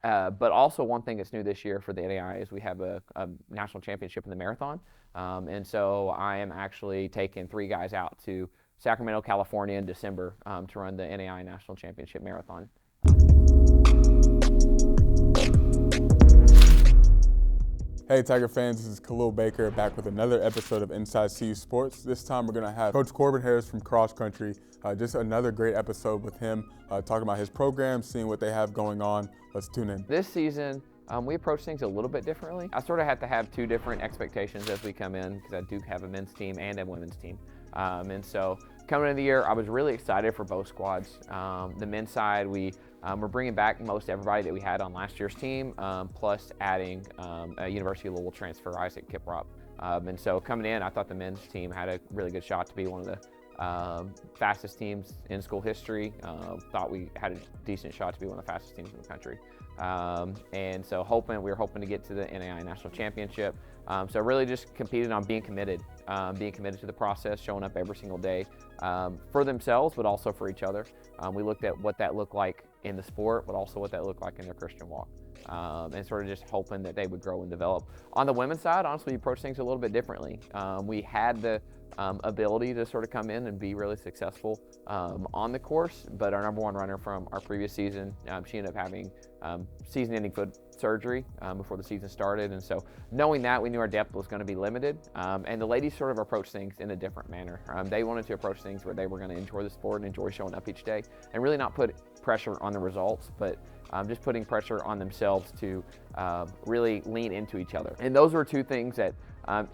But also one thing that's new this year for the NAI is we have a national championship in the marathon. And so I am actually taking 3 guys out to Sacramento, California in December to run the NAI National Championship Marathon. Hey Tiger fans, this is Khalil Baker back with another episode of Inside CU Sports. This time we're going to have Coach Corbin Harris from cross country. Just another great episode with him, talking about his program, seeing what they have going on. Let's tune in. This season, we approach things a little bit differently. I sort of have to have 2 different expectations as we come in because I do have a men's team and a women's team. And so coming into the year, I was really excited for both squads. The men's side, we're bringing back most everybody that we had on last year's team, plus adding a University of Louisville transfer, Isaac Kiprop. And so coming in, I thought the men's team had a really good shot to be one of the fastest teams in school history. Thought we had a decent shot to be one of the fastest teams in the country. And so we were hoping to get to the NAI National Championship. So really just competed on being committed to the process, showing up every single day for themselves, but also for each other. We looked at what that looked like in the sport, but also what that looked like in their Christian walk. And sort of just hoping that they would grow and develop. On the women's side, honestly, we approached things a little bit differently. We had the ability to sort of come in and be really successful on the course, but our number 1 runner from our previous season, she ended up having season-ending foot surgery before the season started, and so knowing that, we knew our depth was going to be limited, and the ladies sort of approached things in a different manner. They wanted to approach things where they were going to enjoy the sport and enjoy showing up each day, and really not put pressure on the results, but just putting pressure on themselves to really lean into each other. And those were 2 things that,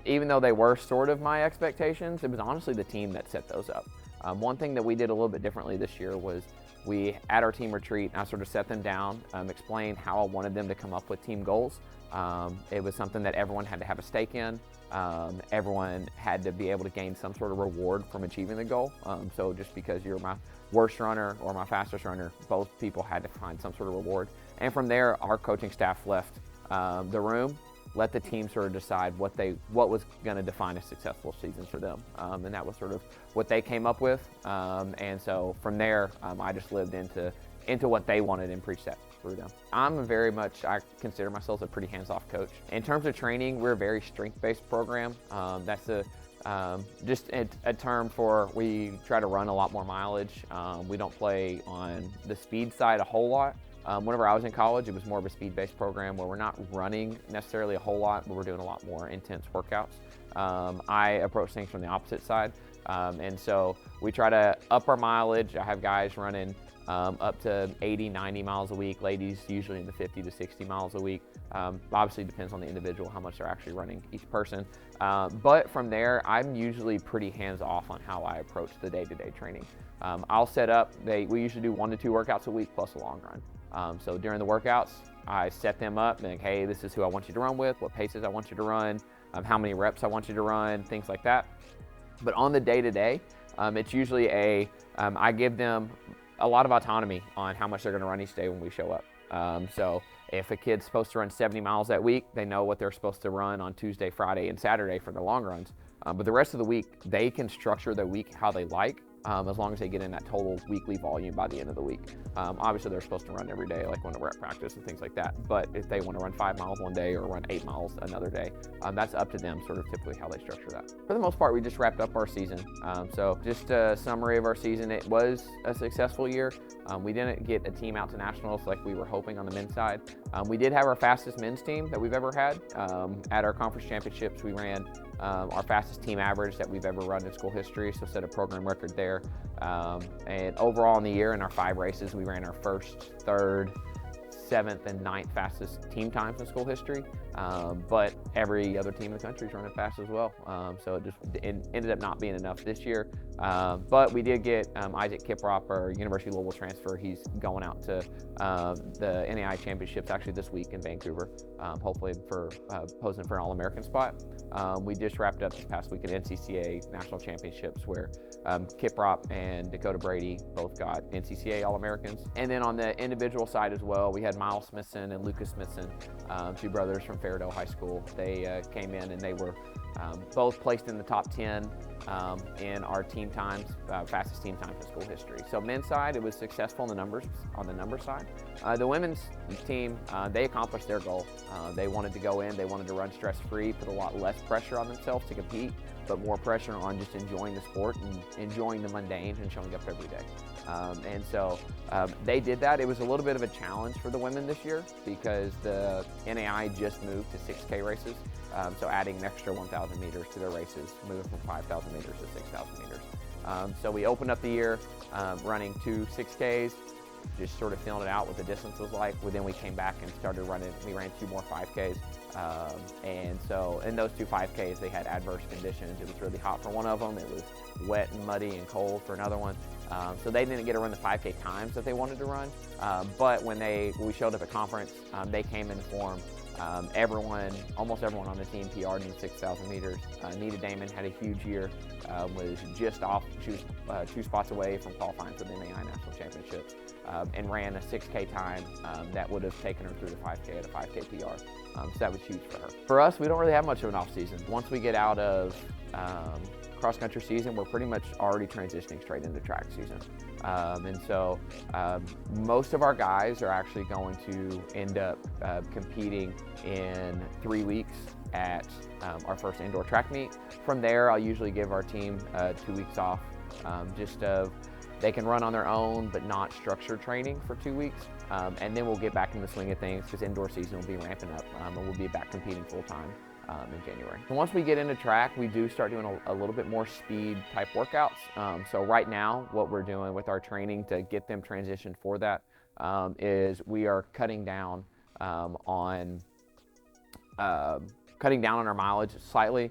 even though they were sort of my expectations, it was honestly the team that set those up. One thing that we did a little bit differently this year was we, at our team retreat, I sort of set them down, explained how I wanted them to come up with team goals. It was something that everyone had to have a stake in. Everyone had to be able to gain some sort of reward from achieving the goal. So just because you're my worst runner or my fastest runner, both people had to find some sort of reward. And from there, our coaching staff left the room, let the team sort of decide what was going to define a successful season for them. And that was sort of what they came up with. And so from there, I just lived into what they wanted and preached that through them. I consider myself a pretty hands-off coach. In terms of training, we're a very strength-based program. That's just a term for we try to run a lot more mileage. We don't play on the speed side a whole lot. Whenever I was in college, it was more of a speed-based program where we're not running necessarily a whole lot, but we're doing a lot more intense workouts. I approach things from the opposite side. And so we try to up our mileage. I have guys running up to 80, 90 miles a week, ladies usually in the 50 to 60 miles a week. Obviously depends on the individual, how much they're actually running each person. But from there, I'm usually pretty hands-off on how I approach the day-to-day training. I'll set up, we usually do 1 to 2 workouts a week plus a long run. So during the workouts, I set them up and hey, this is who I want you to run with, what paces I want you to run, how many reps I want you to run, things like that. But on the day-to-day, it's usually I give them a lot of autonomy on how much they're going to run each day when we show up. So if a kid's supposed to run 70 miles that week, they know what they're supposed to run on Tuesday, Friday, and Saturday for their long runs. But the rest of the week, they can structure their week how they like. As long as they get in that total weekly volume by the end of the week. Obviously, they're supposed to run every day, like when we're at practice and things like that. But if they want to run 5 miles one day or run 8 miles another day, that's up to them, sort of typically how they structure that. For the most part, we just wrapped up our season. So just a summary of our season. It was a successful year. We didn't get a team out to nationals like we were hoping on the men's side. We did have our fastest men's team that we've ever had. At our conference championships, we ran our fastest team average that we've ever run in school history, so set a program record there. And overall in the year, in our 5 races, we ran our 1st, 3rd, 7th, and 9th fastest team times in school history. But every other team in the country is running fast as well. So it ended up not being enough this year. But we did get Isaac Kiprop, our University of Louisville transfer. He's going out to the NAI championships actually this week in Vancouver, hopefully for posing for an All-American spot. We just wrapped up this past week at NCCA National Championships where Kiprop and Dakota Brady both got NCCA All-Americans. And then on the individual side as well, we had Miles Smithson and Lucas Smithson, 2 brothers from Faribault High School. They came in and they were both placed in the top 10 in our team team times, fastest team times in school history. So men's side, it was successful on the numbers side. The women's team, they accomplished their goal. They wanted to go in, they wanted to run stress-free, put a lot less pressure on themselves to compete, but more pressure on just enjoying the sport and enjoying the mundane and showing up every day. And so they did that. It was a little bit of a challenge for the women this year because the NAI just moved to 6K races. So adding an extra 1,000 meters to their races, moving from 5,000 meters to 6,000 meters. So we opened up the year running 2 6Ks, just sort of feeling it out what the distance was like. Well, then we came back and started running, we ran 2 more 5Ks. And so in those 2 5Ks, they had adverse conditions. It was really hot for one of them. It was wet and muddy and cold for another one. So they didn't get to run the 5K times that they wanted to run. But when we showed up at conference, they came in form. Almost everyone on the team PR'd in 6,000 meters. Nita Damon had a huge year, was just off. She was 2 spots away from qualifying for the NAI National Championship, and ran a 6K time that would have taken her through the 5K at a 5K PR. So that was huge for her. For us, we don't really have much of an off season. Once we get out of cross-country season, we're pretty much already transitioning straight into track season. And so most of our guys are actually going to end up competing in 3 weeks at our first indoor track meet. From there, I'll usually give our team 2 weeks off, they can run on their own, but not structured training for 2 weeks. And then we'll get back in the swing of things because indoor season will be ramping up, and we'll be back competing full-time in January. And once we get into track, we do start doing a little bit more speed type workouts. So right now, what we're doing with our training to get them transitioned for that is we are cutting down on our mileage slightly,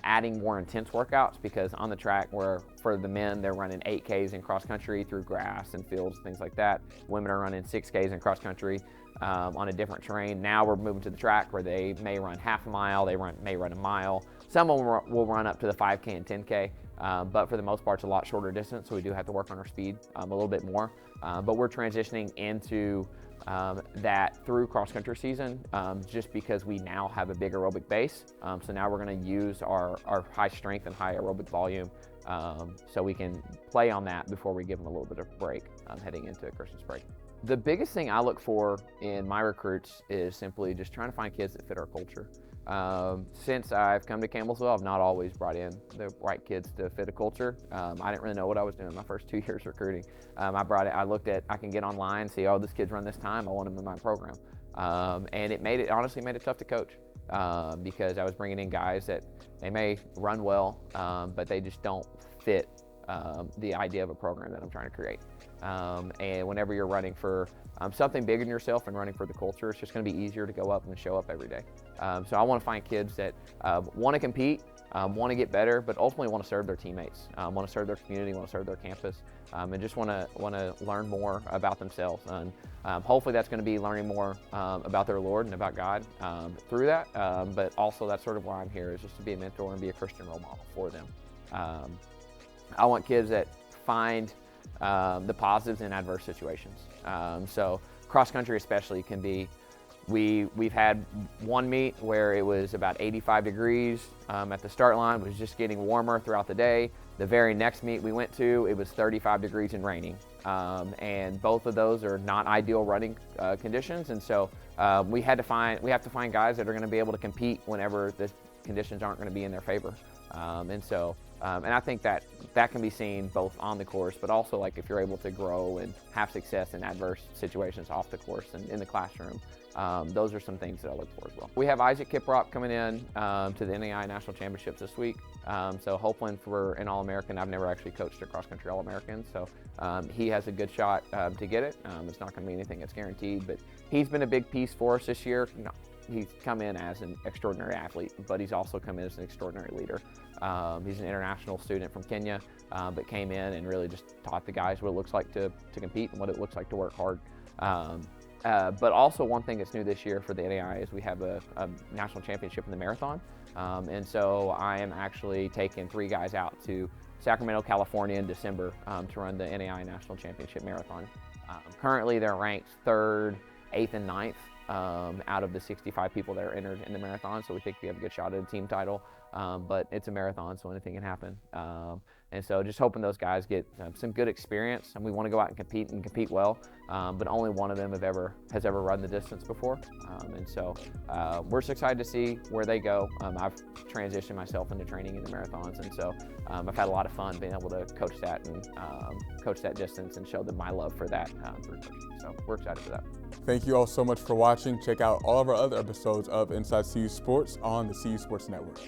adding more intense workouts, because on the track, where for the men, they're running 8Ks in cross country through grass and fields, things like that. Women are running 6Ks in cross country on a different terrain. Now we're moving to the track where they may run half a mile, may run a mile. Some of them will run up to the 5K and 10K, but for the most part, it's a lot shorter distance, so we do have to work on our speed a little bit more. But we're transitioning into that through cross-country season, just because we now have a big aerobic base. So now we're going to use our high strength and high aerobic volume, so we can play on that before we give them a little bit of break heading into Christmas break. The biggest thing I look for in my recruits is simply just trying to find kids that fit our culture. Since I've come to Campbellsville, I've not always brought in the right kids to fit a culture. I didn't really know what I was doing my first 2 years recruiting. I looked at, I can get online, see, oh, this kid's run this time, I want him in my program. And it honestly made it tough to coach, because I was bringing in guys that they may run well, but they just don't fit the idea of a program that I'm trying to create. And whenever you're running for something bigger than yourself and running for the culture, it's just going to be easier to go up and show up every day. So I want to find kids that want to compete, want to get better, but ultimately want to serve their teammates, want to serve their community, want to serve their campus, and just want to learn more about themselves. And hopefully that's going to be learning more about their Lord and about God through that. But also that's sort of why I'm here, is just to be a mentor and be a Christian role model for them. I want kids that find the positives in adverse situations. So cross country especially can be, we've had one meet where it was about 85 degrees at the start line. It was just getting warmer throughout the day. The very next meet we went to, it was 35 degrees and raining. And both of those are not ideal running conditions. And so we have to find guys that are going to be able to compete whenever the conditions aren't going to be in their favor. And I think that can be seen both on the course, but also like if you're able to grow and have success in adverse situations off the course and in the classroom. Those are some things that I look for as well. We have Isaac Kiprop coming in to the NAI National Championships this week. So hoping for an All-American. I've never actually coached a cross-country All-American, so he has a good shot to get it. It's not going to be anything that's guaranteed, but he's been a big piece for us this year. He's come in as an extraordinary athlete, but he's also come in as an extraordinary leader. He's an international student from Kenya, but came in and really just taught the guys what it looks like to compete and what it looks like to work hard. But also one thing that's new this year for the NAI is we have a national championship in the marathon. And so I am actually taking 3 guys out to Sacramento, California in December to run the NAI National Championship Marathon. Currently they're ranked 3rd, 8th, and 9th. Out of the 65 people that are entered in the marathon, so we think we have a good shot at a team title, but it's a marathon, so anything can happen. And so just hoping those guys get some good experience, and we want to go out and compete well, but only one of them has ever run the distance before. And so we're just excited to see where they go. I've transitioned myself into training in the marathons, and so I've had a lot of fun being able to coach that and coach that distance and show them my love for that through coaching. So we're excited for that. Thank you all so much for watching. Check out all of our other episodes of Inside CU Sports on the CU Sports Network.